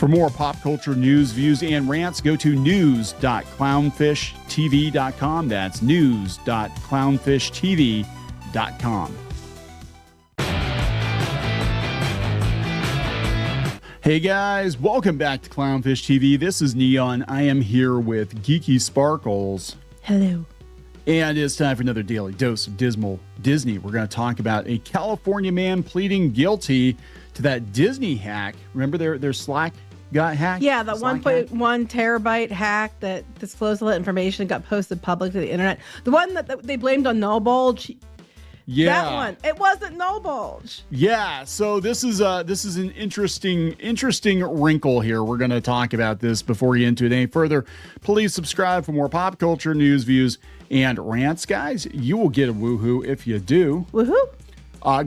For more pop culture news, views, and rants, go to news.clownfishtv.com. That's news.clownfishtv.com. Hey guys, welcome back to Clownfish TV. This is Kneon. I am here with Geeky Sparkles. Hello. And it's time for another daily dose of dismal Disney. We're going to talk about a California man pleading guilty to that Disney hack. Remember their Slack got hacked? Yeah, the 1.1 terabyte hack that disclosed all that information got posted public to the internet. The one that they blamed on Null Bulge. Yeah, that one. It wasn't Null Bulge. Yeah, so this is an interesting wrinkle here. We're going to talk about this before we get into it any further. Please subscribe for more pop culture news, views, and rants, guys. You will get a woohoo if you do. Woohoo!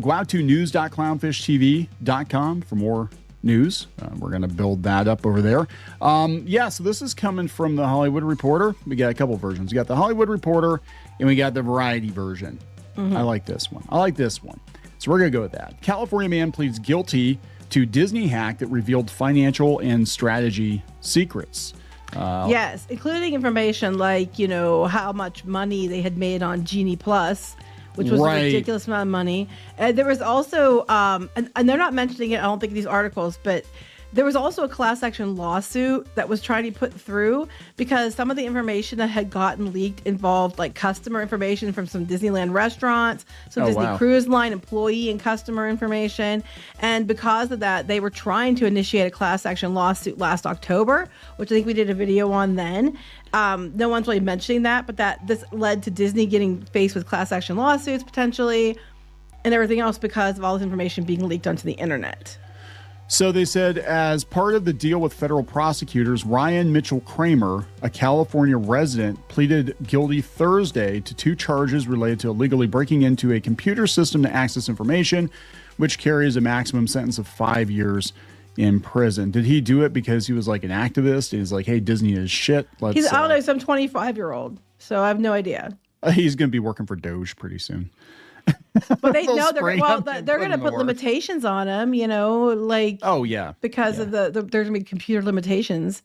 Go out to news.clownfishtv.com for more news. We're going to build that up over there. So this is coming from the Hollywood Reporter. We got a couple versions. We got the Hollywood Reporter and we got the Variety version. I like this one. So we're going to go with that. California man pleads guilty to Disney hack that revealed financial and strategy secrets. Yes, including information like, how much money they had made on Genie Plus, which was a ridiculous amount of money. There was also, and they're not mentioning it, I don't think, in these articles, but there was also a class action lawsuit that was trying to be put through because some of the information that had gotten leaked involved like customer information from some Disneyland restaurants, some Disney Cruise Line employee and customer information. And because of that, they were trying to initiate a class action lawsuit last October, which I think we did a video on then. No one's really mentioning that, but this led to Disney getting faced with class action lawsuits potentially and everything else because of all this information being leaked onto the internet. So they said, as part of the deal with federal prosecutors, Ryan Mitchell Kramer, a California resident, pleaded guilty Thursday to 2 charges related to illegally breaking into a computer system to access information, which carries a maximum sentence of 5 years in prison. Did he do it because he was like an activist? He's like, hey, Disney is shit. I don't know, some 25-year-old. So I have no idea. He's going to be working for Doge pretty soon. But they know they're going to put limitations on him, because of there's going to be computer limitations.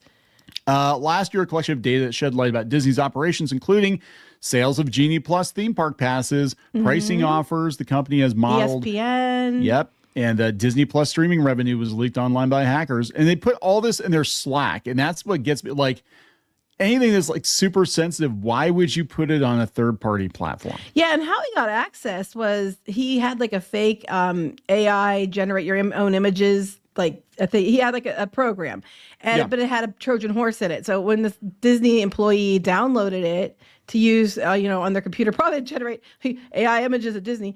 Last year, a collection of data that shed light about Disney's operations, including sales of Genie Plus theme park passes, pricing offers. The company has modeled ESPN. Yep. And Disney Plus streaming revenue was leaked online by hackers. And they put all this in their Slack. And that's what gets me, like, anything that's like super sensitive, why would you put it on a third-party platform? Yeah, and how he got access was he had like a fake AI generate your own images, like a thing. He had like a program, but it had a Trojan horse in it. So when this Disney employee downloaded it to use, on their computer, probably to generate AI images of Disney,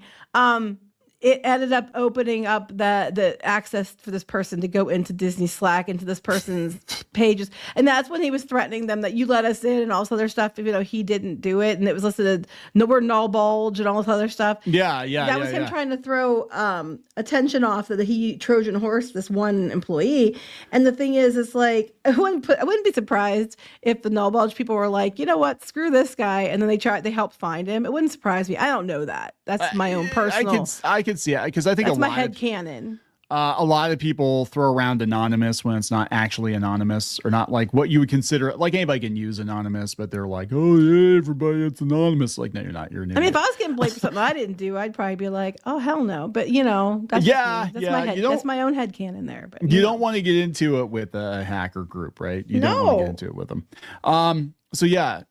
it ended up opening up the access for this person to go into Disney Slack, into this person's pages. And that's when he was threatening them that you let us in and all this other stuff. He didn't do it. And it was listed as Null Bulge and all this other stuff. That was him trying to throw attention off that he Trojan horse this one employee. And the thing is, it's like, I wouldn't be surprised if the Null Bulge people were like, you know what, screw this guy. And then they helped find him. It wouldn't surprise me. I don't know that. That's my own personal. I could see it because I think that's my head canon. A lot of people throw around anonymous when it's not actually anonymous, or not like what you would consider, like anybody can use anonymous, but they're like, oh yeah, everybody, it's anonymous. Like, no, you're not. You're an idiot. I mean, if I was getting blamed for something I didn't do, I'd probably be like, oh hell no. But that's my head. That's my own head canon there. But you don't want to get into it with a hacker group, right? You don't want to get into it with them.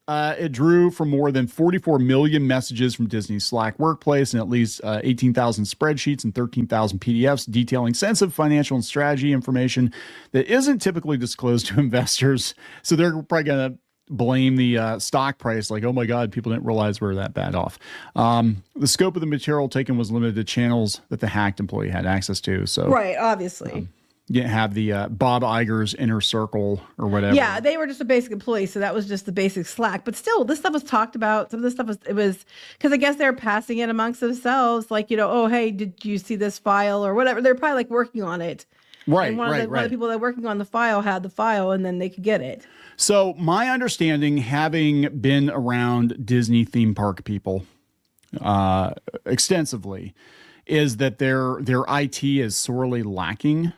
It drew from more than 44 million messages from Disney's Slack workplace and at least 18,000 spreadsheets and 13,000 PDFs detailing sensitive financial and strategy information that isn't typically disclosed to investors. So they're probably going to blame the stock price, like, oh my God, people didn't realize we were that bad off. The scope of the material taken was limited to channels that the hacked employee had access to. So obviously. You have the Bob Iger's inner circle or whatever. Yeah, they were just a basic employee, so that was just the basic Slack. But still, this stuff was talked about. Some of this stuff was because I guess they're passing it amongst themselves, like, oh, hey, did you see this file or whatever? They're probably like working on it. Right, and one of the people that were working on the file had the file, and then they could get it. So my understanding, having been around Disney theme park people extensively, is that their IT is sorely lacking.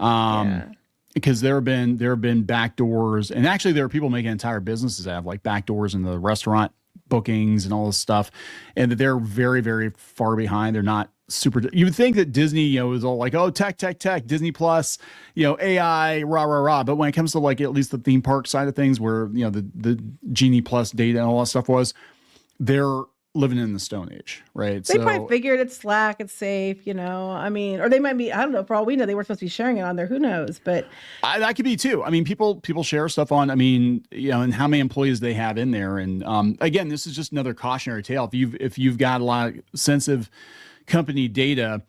And because there have been backdoors, and actually there are people making entire businesses out of like backdoors in the restaurant bookings and all this stuff, and that they're very, very far behind. They're not super. You would think that Disney, is all like, oh, tech, Disney Plus, AI, rah rah rah. But when it comes to like at least the theme park side of things, where the Genie Plus data and all that stuff was, they're living in the Stone Age, right? They probably figured it's Slack, it's safe, I mean, or they might be, I don't know, for all we know, they were supposed to be sharing it on there. Who knows? But that could be too. I mean, people share stuff on, and how many employees they have in there. And again, this is just another cautionary tale. If you've got a lot of sensitive company data,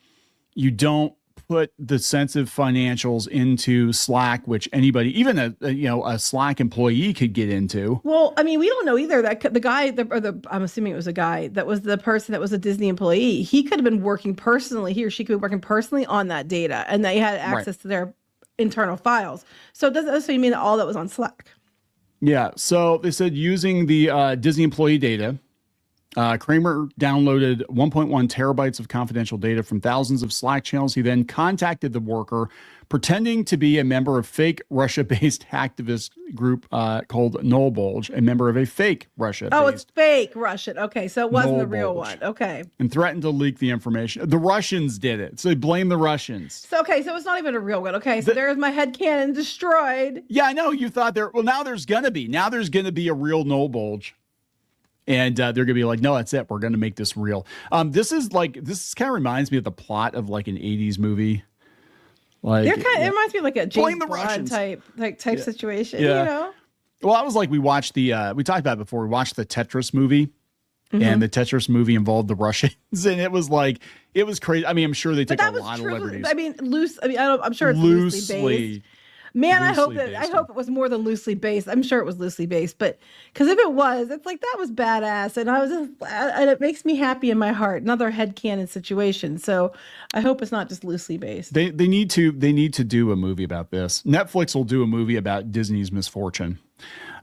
you don't put the sensitive financials into Slack, which anybody, even a Slack employee, could get into. Well, I mean, we don't know either. That the guy, I'm assuming it was a guy that was the person that was a Disney employee. He could have been working personally. He or she could be working personally on that data, and they had access to their internal files. So does that mean that all that was on Slack? Yeah. So they said using the Disney employee data, Kramer downloaded 1.1 terabytes of confidential data from thousands of Slack channels. He then contacted the worker, pretending to be a member of fake Russia-based hacktivist group called Nullbulge, a member of a fake Russia. Oh, it's fake Russian. Okay, so it wasn't the real Nullbulge. one. Okay. And threatened to leak the information. The Russians did it, so they blame the Russians. So it's not even a real one. Okay, so there's my headcanon destroyed. Yeah, I know. You thought there. Well, now there's gonna be a real Nullbulge. And they're going to be like, no, that's it. We're going to make this real. This kind of reminds me of the plot of like an 80s movie. Like it reminds me of like a James Bond type situation, Well, I was like, we talked about it before. We watched the Tetris movie, and the Tetris movie involved the Russians, and it was crazy. I mean, I'm sure they took a lot of liberties. I mean, I'm sure it's loosely based. Man, I hope it was more than loosely based. I'm sure it was loosely based, but because if it was, it's like that was badass, and and it makes me happy in my heart. Another headcanon situation. So I hope it's not just loosely based. They need to do a movie about this. Netflix will do a movie about Disney's misfortune.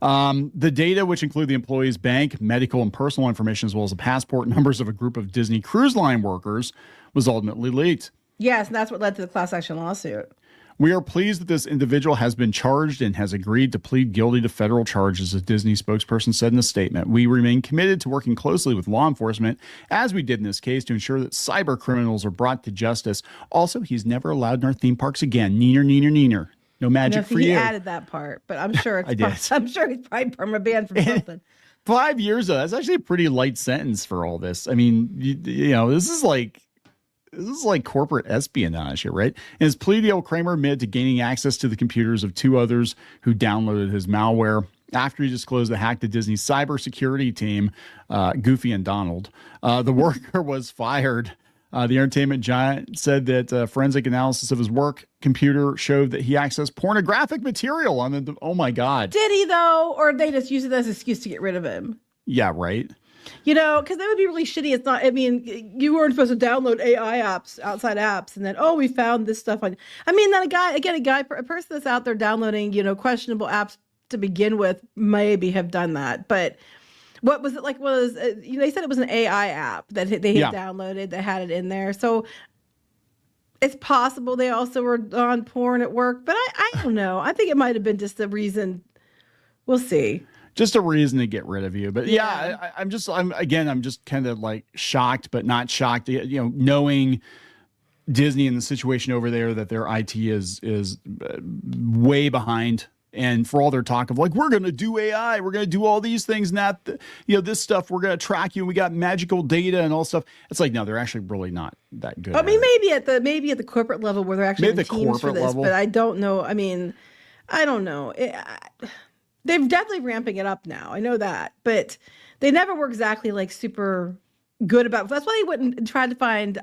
The data, which include the employee's bank, medical, and personal information, as well as the passport numbers of a group of Disney Cruise Line workers, was ultimately leaked. Yes, and that's what led to the class action lawsuit. We are pleased that this individual has been charged and has agreed to plead guilty to federal charges, a Disney spokesperson said in a statement. We remain committed to working closely with law enforcement, as we did in this case, to ensure that cyber criminals are brought to justice. Also, he's never allowed in our theme parks again. Neener, neener, neener. No magic for you. He added that part, but I'm sure I'm sure he's probably perma-banned from something. 5 years, that's actually a pretty light sentence for all this. I mean, this is like corporate espionage here, right? In his plea deal, Kramer admitted to gaining access to the computers of two others who downloaded his malware after he disclosed the hack to Disney's cybersecurity team, Goofy and Donald. The worker was fired. The entertainment giant said that forensic analysis of his work computer showed that he accessed pornographic material on the. Oh my God! Did he though, or they just used it as an excuse to get rid of him? Yeah, right. Because that would be really shitty. It's not, I mean, you weren't supposed to download AI apps, outside apps, and then, we found this stuff on. I mean, then a person that's out there downloading, questionable apps to begin with, maybe have done that. But what was it like? They said it was an AI app that they had downloaded that had it in there. So it's possible they also were on porn at work, but I don't know. I think it might have been just a reason. We'll see. Just a reason to get rid of you. But I'm just kind of like shocked, but not shocked, knowing Disney and the situation over there, that their IT is way behind. And for all their talk of like, we're going to do AI, we're going to do all these things, not, this stuff, we're going to track you. We got magical data and all stuff. It's like, no, they're actually really not that good. I mean, maybe at the corporate level where they're actually teams for this, level. But I don't know. I mean, I don't know. They're definitely ramping it up now. I know that, but they never were exactly like super good about it. That's why they went and tried to find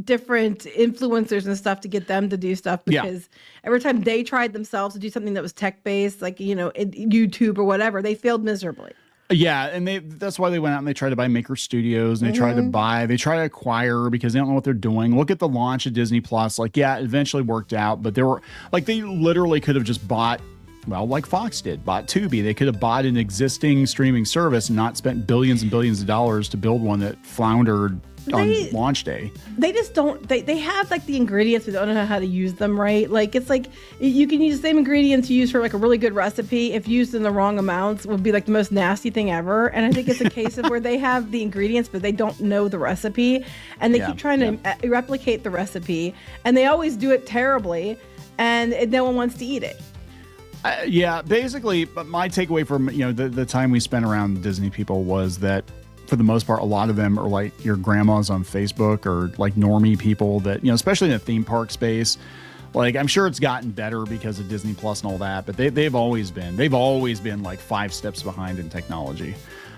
different influencers and stuff to get them to do stuff, because every time they tried themselves to do something that was tech-based, like, YouTube or whatever, they failed miserably. Yeah, and that's why they went out and they tried to buy Maker Studios, and they try to acquire, because they don't know what they're doing. Look at the launch of Disney Plus. Like, it eventually worked out, but they literally could have just bought, like Fox did, bought Tubi. They could have bought an existing streaming service and not spent billions and billions of dollars to build one that floundered launch day. They just don't. They have like the ingredients, but they don't know how to use them right. Like it's like you can use the same ingredients you use for like a really good recipe. If used in the wrong amounts, would be like the most nasty thing ever. And I think it's a case of where they have the ingredients, but they don't know the recipe, and they keep trying to replicate the recipe, and they always do it terribly, and no one wants to eat it. Basically, my takeaway from the time we spent around Disney people was that, for the most part, a lot of them are like your grandmas on Facebook or like normie people that, especially in the theme park space. Like, I'm sure it's gotten better because of Disney Plus and all that, but they've always been like 5 steps behind in technology.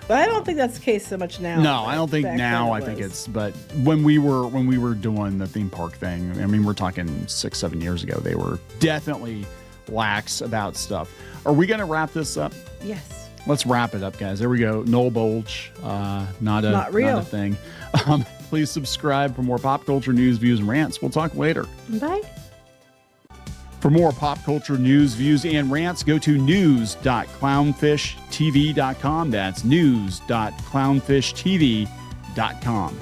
But I don't think that's the case so much now. No, I don't think now. I think it's, but when we were doing the theme park thing, I mean, we're talking 6-7 years ago, they were definitely lax about stuff. Are we going to wrap this up? Yes. Let's wrap it up, guys. There we go. Noel Bulge, not a thing. Please subscribe for more pop culture news, views, and rants. We'll talk later. Bye. For more pop culture news, views, and rants, go to news.clownfishtv.com. That's news.clownfishtv.com.